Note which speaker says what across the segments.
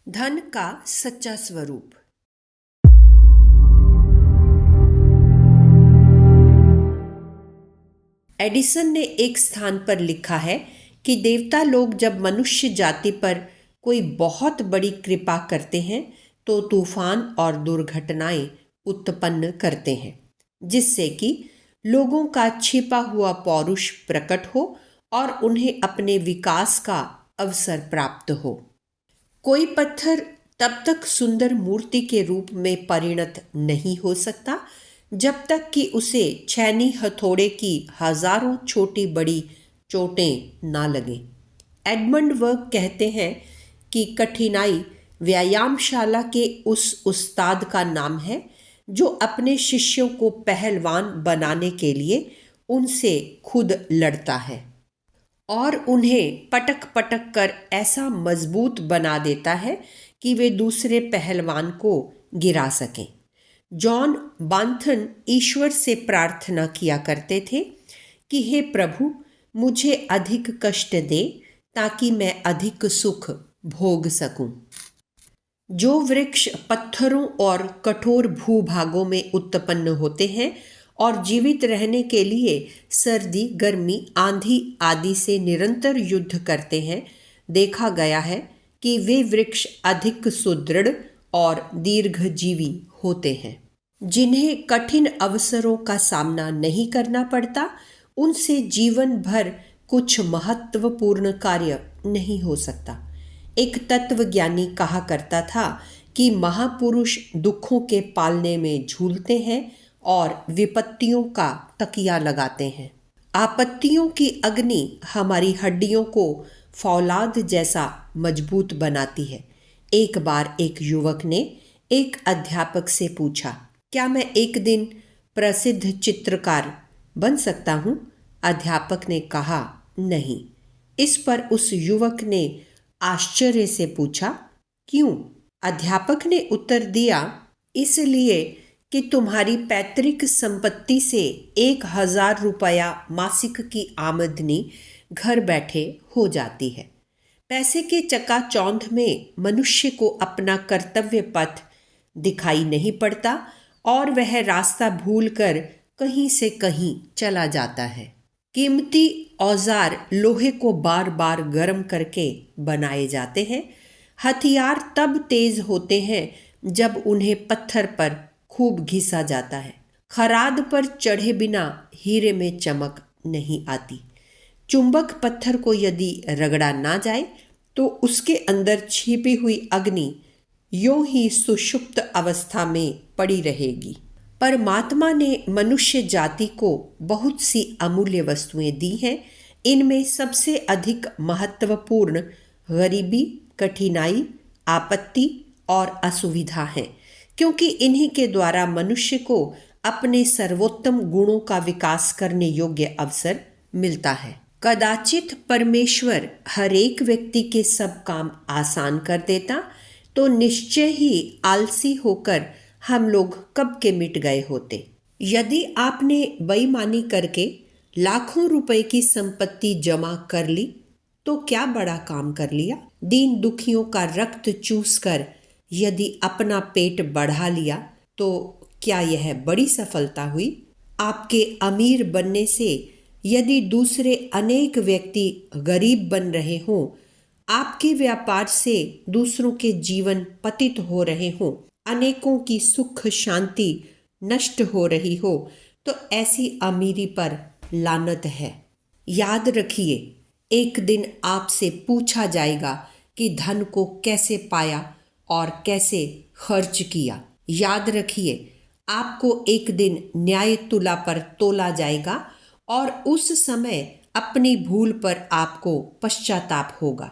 Speaker 1: धन का सच्चा स्वरूप। एडिसन ने एक स्थान पर लिखा है कि देवता लोग जब मनुष्य जाति पर कोई बहुत बड़ी कृपा करते हैं तो तूफान और दुर्घटनाएं उत्पन्न करते हैं, जिससे कि लोगों का छिपा हुआ पौरुष प्रकट हो और उन्हें अपने विकास का अवसर प्राप्त हो। कोई पत्थर तब तक सुंदर मूर्ति के रूप में परिणत नहीं हो सकता जब तक कि उसे छैनी हथौड़े की हजारों छोटी बड़ी चोटें ना लगें। एडमंड वर्क कहते हैं कि कठिनाई व्यायामशाला के उस उस्ताद का नाम है जो अपने शिष्यों को पहलवान बनाने के लिए उनसे खुद लड़ता है और उन्हें पटक पटक कर ऐसा मजबूत बना देता है कि वे दूसरे पहलवान को गिरा सकें। जॉन बांथन ईश्वर से प्रार्थना किया करते थे कि हे प्रभु, मुझे अधिक कष्ट दे ताकि मैं अधिक सुख भोग सकूं। जो वृक्ष पत्थरों और कठोर भूभागों में उत्पन्न होते हैं और जीवित रहने के लिए सर्दी, गर्मी, आंधी आदि से निरंतर युद्ध करते हैं, देखा गया है कि वे वृक्ष अधिक सुदृढ़ और दीर्घजीवी होते हैं। जिन्हें कठिन अवसरों का सामना नहीं करना पड़ता, उनसे जीवन भर कुछ महत्वपूर्ण कार्य नहीं हो सकता। एक तत्वज्ञानी कहा करता था कि महापुरुष दुखों के पालने में झूलते हैं और विपत्तियों का तकिया लगाते हैं। आपत्तियों की अग्नि हमारी हड्डियों को फौलाद जैसा मजबूत बनाती है। एक बार एक युवक ने एक अध्यापक से पूछा, क्या मैं एक दिन प्रसिद्ध चित्रकार बन सकता हूँ? अध्यापक ने कहा, नहीं। इस पर उस युवक ने आश्चर्य से पूछा, क्यों? अध्यापक ने उत्तर दिया, इसलिए कि तुम्हारी पैतृक संपत्ति से 1,000 रुपया मासिक की आमदनी घर बैठे हो जाती है। पैसे के चकाचौंध में मनुष्य को अपना कर्तव्य पथ दिखाई नहीं पड़ता और वह रास्ता भूलकर कहीं से कहीं चला जाता है। कीमती औजार लोहे को बार बार गर्म करके बनाए जाते हैं। हथियार तब तेज होते हैं जब उन्हें पत्थर पर खूब घिसा जाता है। खराद पर चढ़े बिना हीरे में चमक नहीं आती। चुंबक पत्थर को यदि रगड़ा ना जाए तो उसके अंदर छिपी हुई अग्नि यूं ही सुषुप्त अवस्था में पड़ी रहेगी। परमात्मा ने मनुष्य जाति को बहुत सी अमूल्य वस्तुएं दी हैं। इनमें सबसे अधिक महत्वपूर्ण गरीबी, कठिनाई, आपत्ति और असुविधा है, क्योंकि इन्हीं के द्वारा मनुष्य को अपने सर्वोत्तम गुणों का विकास करने योग्य अवसर मिलता है। कदाचित परमेश्वर हर एक व्यक्ति के सब काम आसान कर देता तो निश्चय ही आलसी होकर हम लोग कब के मिट गए होते। यदि आपने बेईमानी करके लाखों रुपए की संपत्ति जमा कर ली तो क्या बड़ा काम कर लिया? दीन दुखियों का रक्त चूस कर यदि अपना पेट बढ़ा लिया तो क्या यह बड़ी सफलता हुई? आपके अमीर बनने से यदि दूसरे अनेक व्यक्ति गरीब बन रहे हों, आपके व्यापार से दूसरों के जीवन पतित हो रहे हों, अनेकों की सुख शांति नष्ट हो रही हो, तो ऐसी अमीरी पर लानत है। याद रखिए, एक दिन आपसे पूछा जाएगा कि धन को कैसे पाया और कैसे खर्च किया। याद रखिए, आपको एक दिन न्याय तुला पर तोला जाएगा और उस समय अपनी भूल पर आपको पश्चाताप होगा।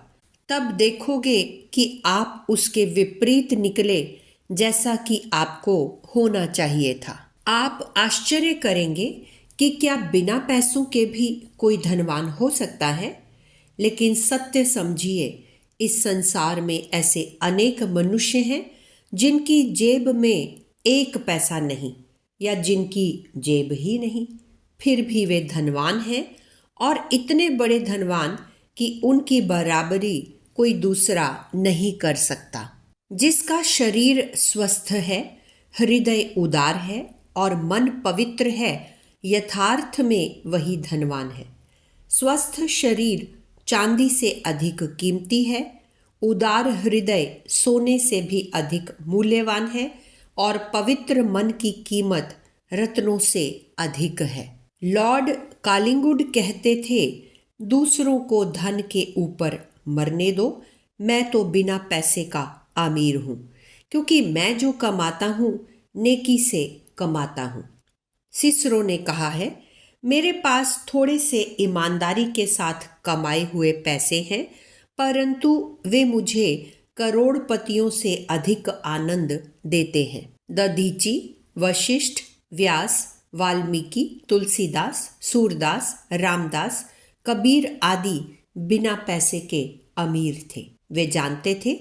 Speaker 1: तब देखोगे कि आप उसके विपरीत निकले जैसा कि आपको होना चाहिए था। आप आश्चर्य करेंगे कि क्या बिना पैसों के भी कोई धनवान हो सकता है? लेकिन सत्य समझिए, इस संसार में ऐसे अनेक मनुष्य हैं जिनकी जेब में एक पैसा नहीं या जिनकी जेब ही नहीं, फिर भी वे धनवान हैं और इतने बड़े धनवान कि उनकी बराबरी कोई दूसरा नहीं कर सकता। जिसका शरीर स्वस्थ है, हृदय उदार है और मन पवित्र है, यथार्थ में वही धनवान है। स्वस्थ शरीर चांदी से अधिक कीमती है, उदार हृदय सोने से भी अधिक मूल्यवान है और पवित्र मन की कीमत रत्नों से अधिक है। लॉर्ड कालिंगवुड कहते थे, दूसरों को धन के ऊपर मरने दो, मैं तो बिना पैसे का अमीर हूँ, क्योंकि मैं जो कमाता हूँ नेकी से कमाता हूँ। सिसरो ने कहा है, मेरे पास थोड़े से ईमानदारी के साथ कमाए हुए पैसे हैं, परंतु वे मुझे करोड़पतियों से अधिक आनंद देते हैं। दधीची, वशिष्ठ, व्यास, वाल्मीकि, तुलसीदास, सूरदास, रामदास, कबीर आदि बिना पैसे के अमीर थे। वे जानते थे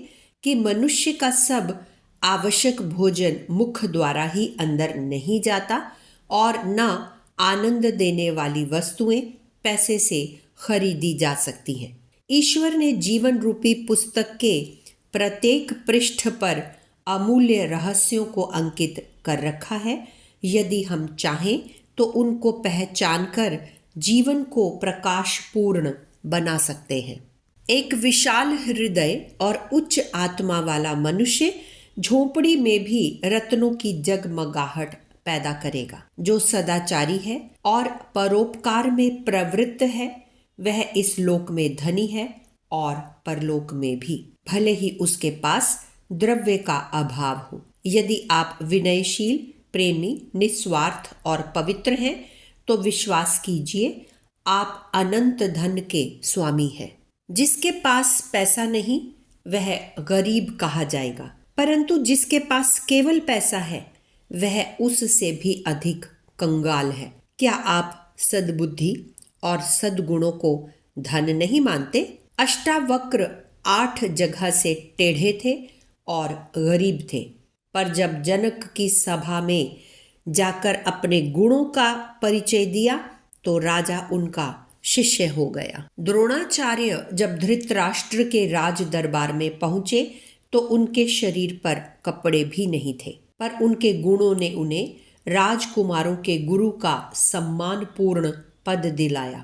Speaker 1: कि मनुष्य का सब आवश्यक भोजन मुख द्वारा ही अंदर नहीं जाता और न आनंद देने वाली वस्तुएं पैसे से खरीदी जा सकती हैं। ईश्वर ने जीवन रूपी पुस्तक के प्रत्येक पृष्ठ पर अमूल्य रहस्यों को अंकित कर रखा है। यदि हम चाहें तो उनको पहचान कर जीवन को प्रकाशपूर्ण बना सकते हैं। एक विशाल हृदय और उच्च आत्मा वाला मनुष्य झोंपड़ी में भी रत्नों की जगमगाहट पैदा करेगा। जो सदाचारी है और परोपकार में प्रवृत्त है, वह इस लोक में धनी है और परलोक में भी, भले ही उसके पास द्रव्य का अभाव हो। यदि आप विनयशील, प्रेमी, निस्वार्थ और पवित्र हैं, तो विश्वास कीजिए आप अनंत धन के स्वामी हैं। जिसके पास पैसा नहीं वह गरीब कहा जाएगा, परंतु जिसके पास केवल पैसा है वह उससे भी अधिक कंगाल है। क्या आप सद्बुद्धि और सद्गुणों को धन नहीं मानते? अष्टावक्र 8 जगह से टेढ़े थे और गरीब थे, पर जब जनक की सभा में जाकर अपने गुणों का परिचय दिया तो राजा उनका शिष्य हो गया। द्रोणाचार्य जब धृतराष्ट्र के राज दरबार में पहुंचे तो उनके शरीर पर कपड़े भी नहीं थे, पर उनके गुणों ने उन्हें राजकुमारों के गुरु का सम्मानपूर्ण पद दिलाया।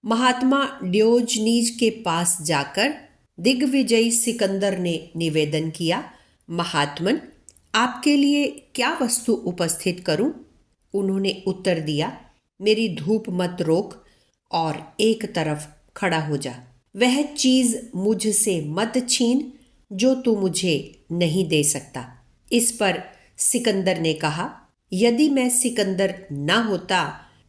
Speaker 1: महात्मा डियोजनीज के पास जाकर दिग्विजयी सिकंदर ने निवेदन किया, महात्मन, आपके लिए क्या वस्तु उपस्थित करूं? उन्होंने उत्तर दिया, मेरी धूप मत रोक और एक तरफ खड़ा हो जा। वह चीज मुझसे मत छीन जो तू मुझे नहीं दे सकता। इस पर सिकंदर ने कहा, यदि मैं सिकंदर ना होता,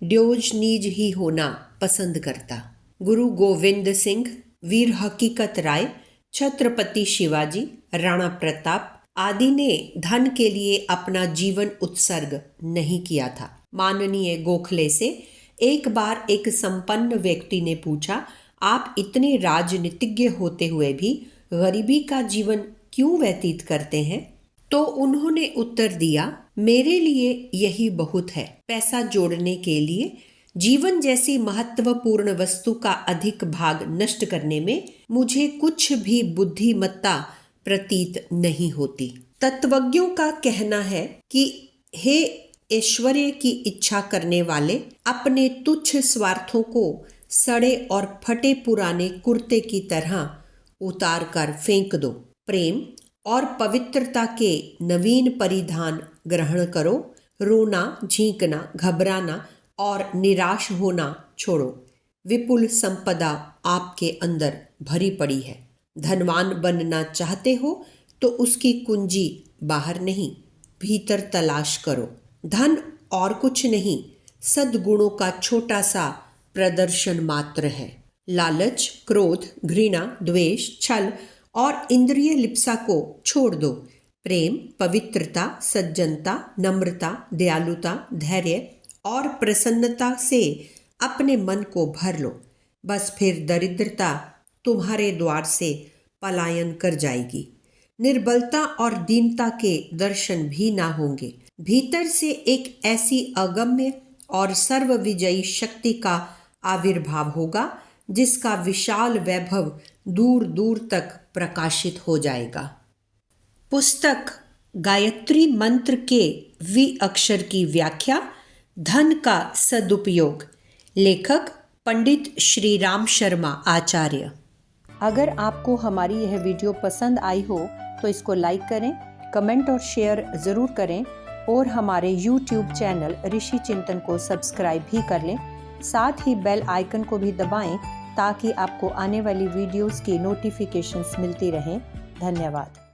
Speaker 1: डियोजनीज ही होना पसंद करता। गुरु गोविंद सिंह, वीर हकीकत राय, छत्रपति शिवाजी, राणा प्रताप आदि ने धन के लिए अपना जीवन उत्सर्ग नहीं किया था। माननीय गोखले से एक बार एक संपन्न व्यक्ति ने पूछा, आप इतने राजनीतिज्ञ होते हुए भी गरीबी का जीवन क्यों व्यतीत करते हैं? तो उन्होंने उत्तर दिया, मेरे लिए यही बहुत है। पैसा जोड़ने के लिए जीवन जैसी महत्वपूर्ण वस्तु का अधिक भाग नष्ट करने में मुझे कुछ भी बुद्धिमत्ता प्रतीत नहीं होती। तत्वज्ञों का कहना है कि हे ऐश्वर्य की इच्छा करने वाले, अपने तुच्छ स्वार्थों को सड़े और फटे पुराने कुर्ते की तरह उतार कर फेंक दो। प्रेम और पवित्रता के नवीन परिधान ग्रहण करो। रोना, झींकना, घबराना और निराश होना छोड़ो। विपुल संपदा आपके अंदर भरी पड़ी है। धनवान बनना चाहते हो तो उसकी कुंजी बाहर नहीं, भीतर तलाश करो। धन और कुछ नहीं, सद्गुणों का छोटा सा प्रदर्शन मात्र है। लालच, क्रोध, घृणा, द्वेष, छल और इंद्रिय लिप्सा को छोड़ दो। प्रेम, पवित्रता, सज्जनता, नम्रता, दयालुता, धैर्य और प्रसन्नता से अपने मन को भर लो। बस फिर दरिद्रता तुम्हारे द्वार से पलायन कर जाएगी। निर्बलता और दीनता के दर्शन भी ना होंगे। भीतर से एक ऐसी अगम्य और सर्वविजयी शक्ति का आविर्भाव होगा जिसका विशाल वैभव दूर दूर तक प्रकाशित हो जाएगा। पुस्तक गायत्री मंत्र के वी अक्षर की व्याख्या, धन का सदुपयोग। लेखक पंडित श्री राम शर्मा आचार्य। अगर आपको हमारी यह वीडियो पसंद आई हो तो इसको लाइक करें, कमेंट और शेयर ज़रूर करें और हमारे YouTube चैनल ऋषि चिंतन को सब्सक्राइब भी कर लें। साथ ही बेल आइकन को भी दबाएं ताकि आपको आने वाली वीडियोस की नोटिफिकेशंस मिलती रहें। धन्यवाद।